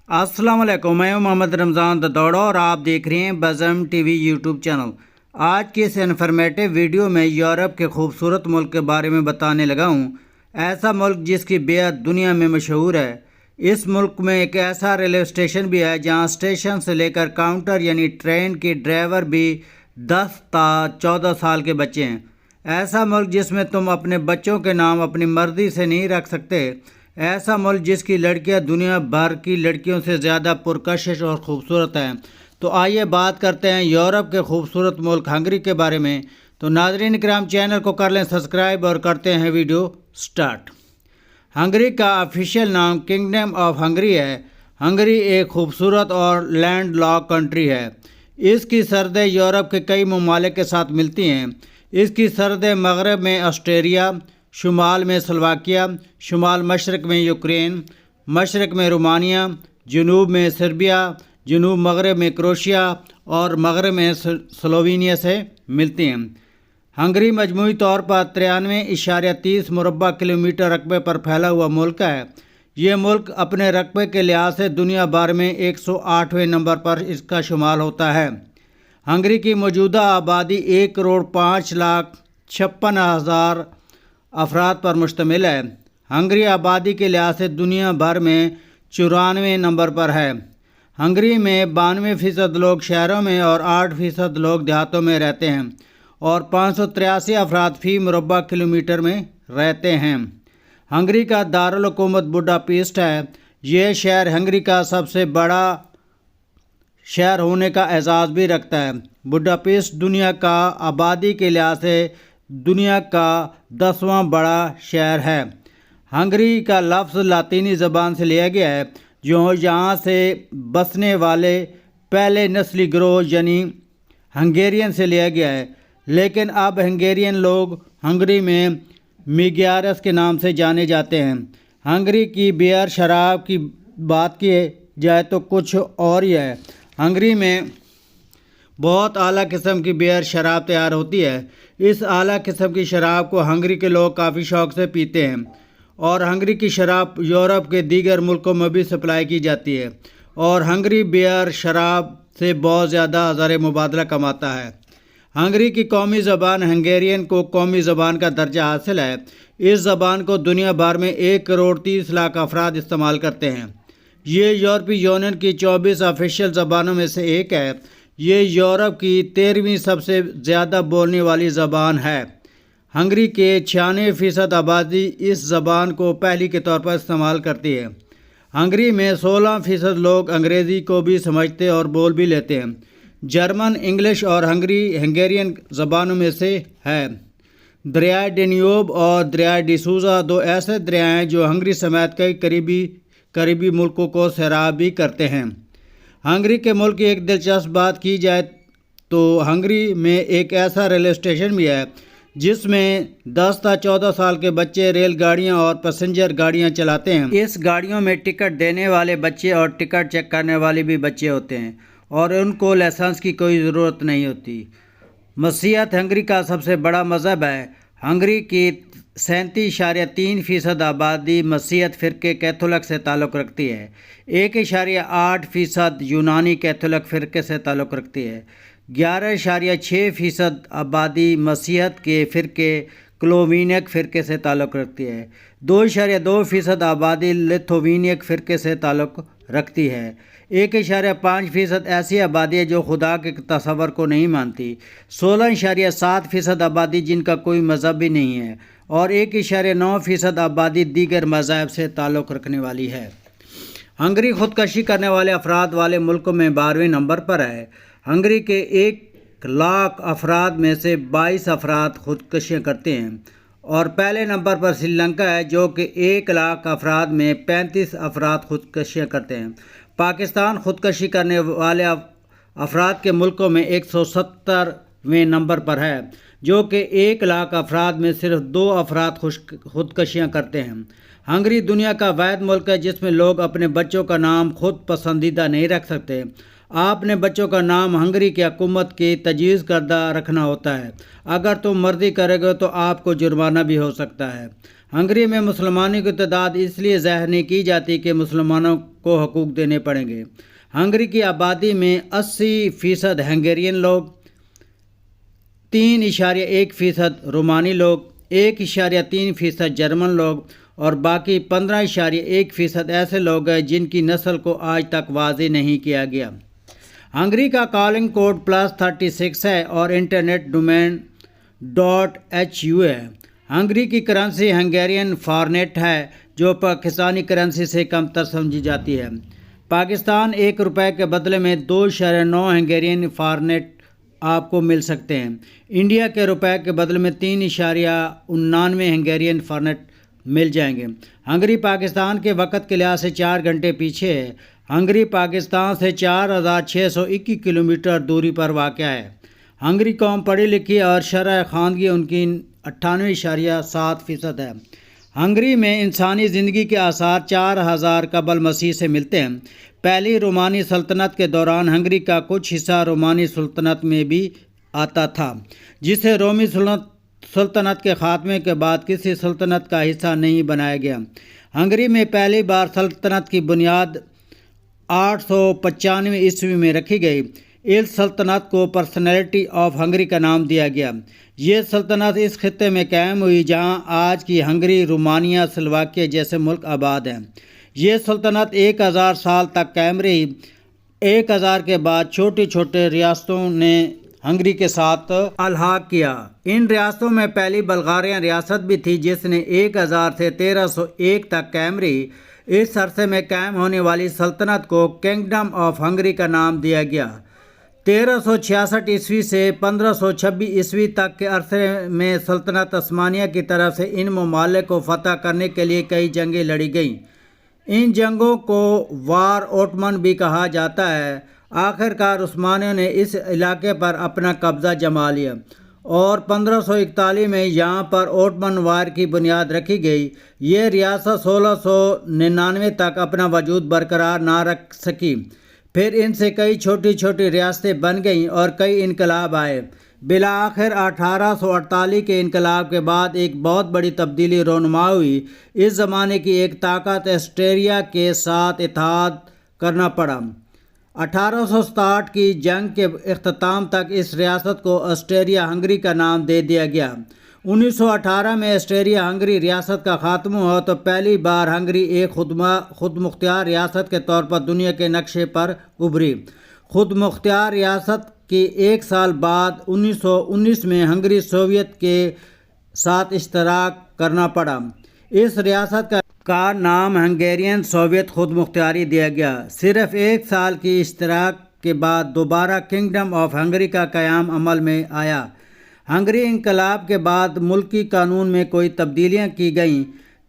अस्सलाम वालेकुम, मैं हूं मोहम्मद रमज़ान ददौड़ा और आप देख रहे हैं बज़म टीवी यूट्यूब चैनल। आज की इस इन्फॉर्मेटिव वीडियो में यूरोप के खूबसूरत मुल्क के बारे में बताने लगा हूं। ऐसा मुल्क जिसकी बेहद दुनिया में मशहूर है। इस मुल्क में एक ऐसा रेलवे स्टेशन भी है जहां स्टेशन से लेकर काउंटर यानी ट्रेन के ड्राइवर भी 10 ता 14 साल के बच्चे हैं। ऐसा मुल्क जिसमें तुम अपने बच्चों के नाम अपनी मर्जी से नहीं रख सकते। ऐसा मुल्क जिसकी लड़कियां दुनिया भर की लड़कियों से ज़्यादा पुरकशिश और ख़ूबसूरत हैं। तो आइए बात करते हैं यूरोप के खूबसूरत मुल्क हंगरी के बारे में। तो नाज़रीन इकराम, चैनल को कर लें सब्सक्राइब और करते हैं वीडियो स्टार्ट। हंगरी का ऑफिशियल नाम किंगडम ऑफ हंगरी है। हंगरी एक खूबसूरत और लैंड लॉक कंट्री है। इसकी सरहदें यूरोप के कई ममालिक के साथ मिलती हैं। इसकी सरहदें मगरब में ऑस्ट्रिया, शुमाल में स्लोवाकिया, शुमाल मशरक़ में यूक्रेन, मशरक़ में रोमानिया, जनूब में सर्बिया, जनूब मगरब में क्रोएशिया और मगरब में स्लोवेनिया से मिलती हैं। हंगरी मजमूई तौर पर 93.30 मुरबा किलोमीटर रकबे पर फैला हुआ मुल्क है। ये मुल्क अपने रकबे के लिहाज से दुनिया भर में 108वें नंबर पर इसका शुमार होता है। हंगरी की मौजूदा आबादी 1,05,56,000 अफराद पर मुश्तमिल है। हंगरी आबादी के लिहाज से दुनिया भर में 94वें नंबर पर है। हंगरी में 92% लोग शहरों में और 8% लोग देहातों में रहते हैं और 583 अफराद फ़ी मुरबा किलोमीटर में रहते हैं। हंगरी का दारुल हुकूमत बुडापेस्ट है। यह शहर हंगरी का सबसे बड़ा शहर होने का एजाज़ भी रखता है। बुडापेस्ट दुनिया का आबादी के लिहाज से दुनिया का 10वां बड़ा शहर है। हंगरी का लफ्ज़ लातीनी ज़बान से लिया गया है, जो यहाँ से बसने वाले पहले नस्ली गिरोह यानी हंगेरियन से लिया गया है। लेकिन अब हंगेरियन लोग हंगरी में मिग्यारस के नाम से जाने जाते हैं। हंगरी की बियर शराब की बात की जाए तो कुछ और ही है। हंगरी में बहुत आला किस्म की बियर शराब तैयार होती है। इस आला किस्म की शराब को हंगरी के लोग काफ़ी शौक़ से पीते हैं और हंगरी की शराब यूरोप के दीगर मुल्कों में भी सप्लाई की जाती है और हंगरी बियर शराब से बहुत ज़्यादा ज़र मुबादला कमाता है। हंगरी की कौमी ज़बान हंगेरियन को कौमी ज़बान का दर्जा हासिल है। इस ज़बान को दुनिया भर में 1,30,00,000 अफराद इस्तेमाल करते हैं। ये यूरोपीय यूनियन की 24 ऑफिशियल ज़बानों में से एक है। ये यूरोप की 13वीं सबसे ज़्यादा बोलने वाली ज़बान है। हंगरी के 96% आबादी इस ज़बान को पहली के तौर पर इस्तेमाल करती है। हंगरी में 16% लोग अंग्रेज़ी को भी समझते और बोल भी लेते हैं। जर्मन, इंग्लिश और हंगेरियन ज़बानों में से है। दरियाए डेन्यूब और दरियाए डिसूज़ा दो ऐसे दरिया हैं जो हंगरी समेत कई करीबी मुल्कों को सैराब भी करते हैं। हंगरी के मुल्क की एक दिलचस्प बात की जाए तो हंगरी में एक ऐसा रेलवे स्टेशन भी है जिसमें 10 ता 14 साल के बच्चे रेलगाड़ियां और पैसेंजर गाड़ियां चलाते हैं। इस गाड़ियों में टिकट देने वाले बच्चे और टिकट चेक करने वाले भी बच्चे होते हैं और उनको लाइसेंस की कोई ज़रूरत नहीं होती। मसीहत हंगरी का सबसे बड़ा मज़हब है। हंगरी की 37.3% आबादी मसीहत फ़िरके कैथोलिक से ताल्लुक़ रखती है। 1.8% यूनानी कैथोलिक फ़िरके से ताल्लुक़ रखती है। 11.6% आबादी मसीहत के फ़िरके क्लोवीनियक फ़िरके से ताल्लुक़ रखती है। 2.2% आबादी लिथुआनियक फ़िरके से ताल्लुक़ रखती है। 1.5% ऐसी आबादी है जो खुदा के तस्वर को नहीं मानती। 16.7% आबादी जिनका कोई मज़हब भी नहीं है और 1.9% आबादी दीगर मज़ाहब से ताल्लुक़ रखने वाली है। हंगरी ख़ुदकशी करने वाले अफराद वाले मुल्कों में 12वें नंबर पर है। हंगरी के 1,00,000 अफराद में से 22 अफराद ख़ुदकशियाँ करते हैं और पहले नंबर पर श्रीलंका है जो कि 1,00,000 अफराद में 35 अफराद ख़ुदकशियाँ करते हैं। पाकिस्तान ख़ुदकशी करने वाले अफराद के मुल्कों में 170वें नंबर पर है जो कि 1,00,000 अफराद में सिर्फ 2 अफराद ख़ुदकशियाँ करते हैं। हंगरी दुनिया का वाहिद मुल्क है जिसमें लोग अपने बच्चों का नाम खुद पसंदीदा नहीं रख सकते। आपने बच्चों का नाम हंगरी की हुकूमत की तजवीज़ करदा रखना होता है। अगर तुम मर्ज़ी करोगे तो आपको जुर्माना भी हो सकता है। ہنگری میں مسلمانوں کی تعداد اس لیے ظاہر نہیں کی جاتی کہ مسلمانوں کو حقوق دینے پڑیں گے۔ ہنگری کی آبادی میں 80% ہنگیرین لوگ، 3.1% رومانی لوگ، 1.3% جرمن لوگ اور باقی 15.1% ایسے لوگ ہیں جن کی نسل کو آج تک واضح نہیں کیا گیا۔ ہنگری کا کالنگ کوڈ +36 ہے اور انٹرنیٹ ڈومین .hu ہے۔ ہنگری کی کرنسی ہنگیرین فارنٹ ہے جو پاکستانی کرنسی سے کم تر سمجھی جاتی ہے۔ پاکستان 1 روپے کے بدلے میں 2.9 ہنگیرین فارنٹ آپ کو مل سکتے ہیں۔ انڈیا کے روپے کے بدلے میں 3.99 ہنگیرین فارنٹ مل جائیں گے۔ ہنگری پاکستان کے وقت کے لحاظ سے 4 گھنٹے پیچھے ہے۔ ہنگری پاکستان سے 4621 کلومیٹر دوری پر واقع ہے۔ ہنگری قوم پڑھی لکھی اور شرح خواندگی ان کی 98.7% ہے۔ ہنگری میں انسانی زندگی کے آثار 4000 قبل مسیح سے ملتے ہیں۔ پہلی رومانی سلطنت کے دوران ہنگری کا کچھ حصہ رومانی سلطنت میں بھی آتا تھا، جسے رومی سلطنت کے خاتمے کے بعد کسی سلطنت کا حصہ نہیں بنایا گیا۔ ہنگری میں پہلی بار سلطنت کی بنیاد 895 عیسوی میں رکھی گئی۔ اس سلطنت کو پرسنالٹی آف ہنگری کا نام دیا گیا۔ یہ سلطنت اس خطے میں قائم ہوئی جہاں آج کی ہنگری، رومانیہ، سلوواکیہ جیسے ملک آباد ہیں۔ یہ سلطنت 1000 سال تک قائم رہی۔ 1000 کے بعد چھوٹی چھوٹے ریاستوں نے ہنگری کے ساتھ الحاق کیا۔ ان ریاستوں میں پہلی بلغاریہ ریاست بھی تھی جس نے 1000 سے 1301 تک قائم رہی۔ اس عرصے میں قائم ہونے والی سلطنت کو کنگڈم آف ہنگری کا نام دیا گیا۔ 1366 عیسوی سے 1526 عیسوی تک کے عرصے میں سلطنت عثمانیہ کی طرف سے ان ممالک کو فتح کرنے کے لیے کئی جنگیں لڑی گئیں۔ ان جنگوں کو وار اوٹمن بھی کہا جاتا ہے۔ آخر کار عثمانیوں نے اس علاقے پر اپنا قبضہ جما لیا اور 1541 میں یہاں پر اوٹمن وار کی بنیاد رکھی گئی۔ یہ ریاست 1699 تک اپنا وجود برقرار نہ رکھ سکی۔ پھر ان سے کئی چھوٹی چھوٹی ریاستیں بن گئیں اور کئی انقلاب آئے۔ بالآخر 1848 کے انقلاب کے بعد ایک بہت بڑی تبدیلی رونما ہوئی۔ اس زمانے کی ایک طاقت آسٹریا کے ساتھ اتحاد کرنا پڑا۔ 1867 کی جنگ کے اختتام تک اس ریاست کو آسٹریا ہنگری کا نام دے دیا گیا۔ 1918 میں آسٹریا ہنگری ریاست کا خاتمہ ہوا تو پہلی بار ہنگری ایک خود مختار ریاست کے طور پر دنیا کے نقشے پر ابھری۔ خود مختار ریاست کے 1 سال بعد 1919 میں ہنگری سوویت کے ساتھ اشتراک کرنا پڑا۔ اس ریاست کا نام ہنگیرین سوویت خود مختاری دیا گیا۔ صرف 1 سال کی اشتراک کے بعد دوبارہ کنگڈم آف ہنگری کا قیام عمل میں آیا۔ ہنگری انقلاب کے بعد ملکی قانون میں کوئی تبدیلیاں کی گئیں۔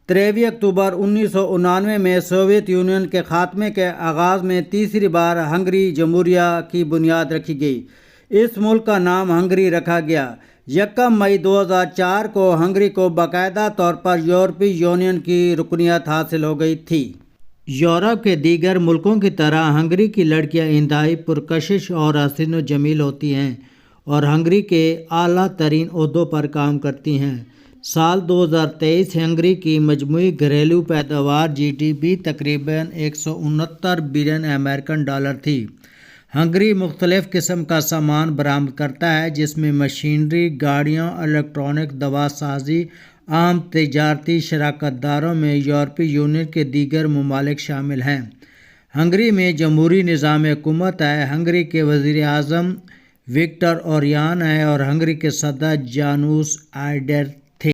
23 اکتوبر 1989 میں سوویت یونین کے خاتمے کے آغاز میں تیسری بار ہنگری جمہوریہ کی بنیاد رکھی گئی۔ اس ملک کا نام ہنگری رکھا گیا۔ 1 مئی 2004 کو ہنگری کو باقاعدہ طور پر یورپی یونین کی رکنیت حاصل ہو گئی تھی۔ یورپ کے دیگر ملکوں کی طرح ہنگری کی لڑکیاں انتہائی پرکشش اور حسین و جمیل ہوتی ہیں اور ہنگری کے اعلیٰ ترین عہدوں پر کام کرتی ہیں۔ سال 2023 ہنگری کی مجموعی گھریلو پیداوار GDP تقریباً 169 بلین امریکن ڈالر تھی۔ ہنگری مختلف قسم کا سامان برآمد کرتا ہے جس میں مشینری، گاڑیوں، الیکٹرانک، دوا سازی، عام تجارتی شراکت داروں میں یورپی یونین کے دیگر ممالک شامل ہیں۔ ہنگری میں جمہوری نظام حکومت ہے۔ ہنگری کے وزیر اعظم وکٹر اوربان ہیں اور ہنگری کے صدر جانوس آئیڈر